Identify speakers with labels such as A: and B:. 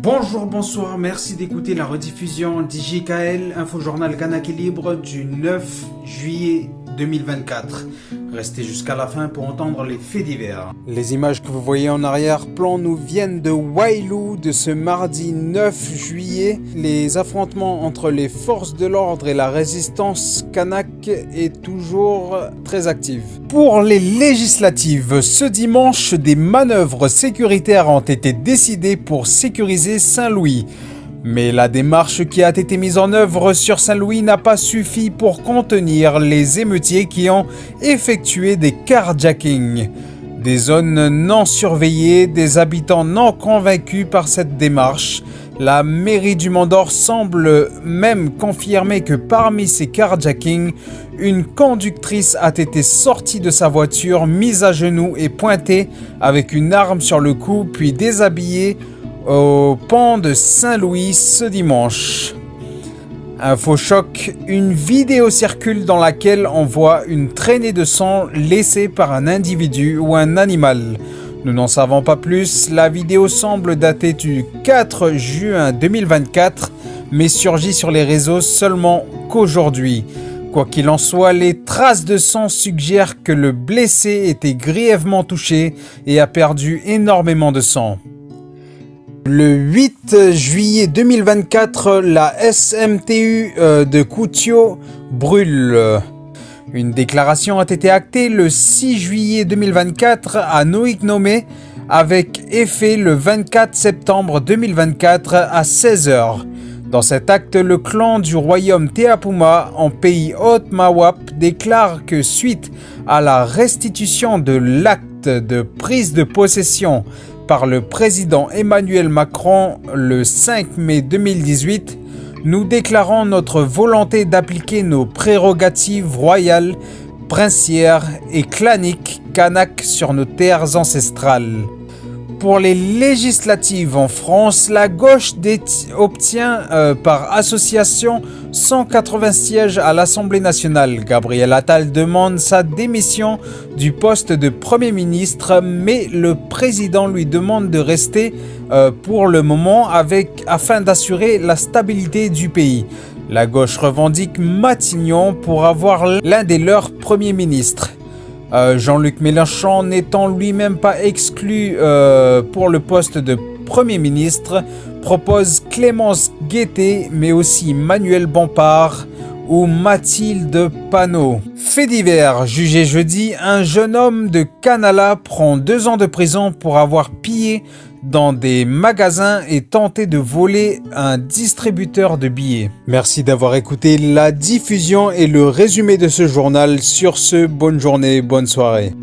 A: Bonjour, bonsoir, merci d'écouter la rediffusion d'IJKL, Infojournal Kanak Libre du 9 juillet 2024. Restez jusqu'à la fin pour entendre les faits divers. Les images que vous voyez en arrière-plan nous viennent de Wailou de ce mardi 9 juillet. Les affrontements entre les forces de l'ordre et la résistance kanak est toujours très active. Pour les législatives, ce dimanche, des manœuvres sécuritaires ont été décidées pour sécuriser Saint-Louis. Mais la démarche qui a été mise en œuvre sur Saint-Louis n'a pas suffi pour contenir les émeutiers qui ont effectué des carjackings. Des zones non surveillées, des habitants non convaincus par cette démarche. La mairie du Mont-d'Or semble même confirmer que parmi ces carjackings, une conductrice a été sortie de sa voiture, mise à genoux et pointée avec une arme sur le cou, puis déshabillée au pont de Saint-Louis ce dimanche. Infochoc, une vidéo circule dans laquelle on voit une traînée de sang laissée par un individu ou un animal. Nous n'en savons pas plus, la vidéo semble dater du 4 juin 2024, mais surgit sur les réseaux seulement qu'aujourd'hui. Quoi qu'il en soit, les traces de sang suggèrent que le blessé était grièvement touché et a perdu énormément de sang. Le 8 juillet 2024, la SMTU de Koutio brûle. Une déclaration a été actée le 6 juillet 2024 à Noiknomé avec effet le 24 septembre 2024 à 16h. Dans cet acte, le clan du royaume Teapuma en pays Haute-Mawap déclare que suite à la restitution de l'acte de prise de possession par le président Emmanuel Macron le 5 mai 2018, nous déclarons notre volonté d'appliquer nos prérogatives royales, princières et claniques kanak sur nos terres ancestrales. Pour les législatives en France, la gauche obtient par association 180 sièges à l'Assemblée nationale. Gabriel Attal demande sa démission du poste de Premier ministre, mais le président lui demande de rester pour le moment afin d'assurer la stabilité du pays. La gauche revendique Matignon pour avoir l'un des leurs premiers ministres. Jean-Luc Mélenchon n'étant lui-même pas exclu pour le poste de Premier ministre, propose Clémence Guettet, mais aussi Manuel Bompard ou Mathilde Panot. Fait divers, jugé jeudi, un jeune homme de Canala prend 2 ans de prison pour avoir pillé dans des magasins et tenté de voler un distributeur de billets. Merci d'avoir écouté la diffusion et le résumé de ce journal. Sur ce, bonne journée, bonne soirée.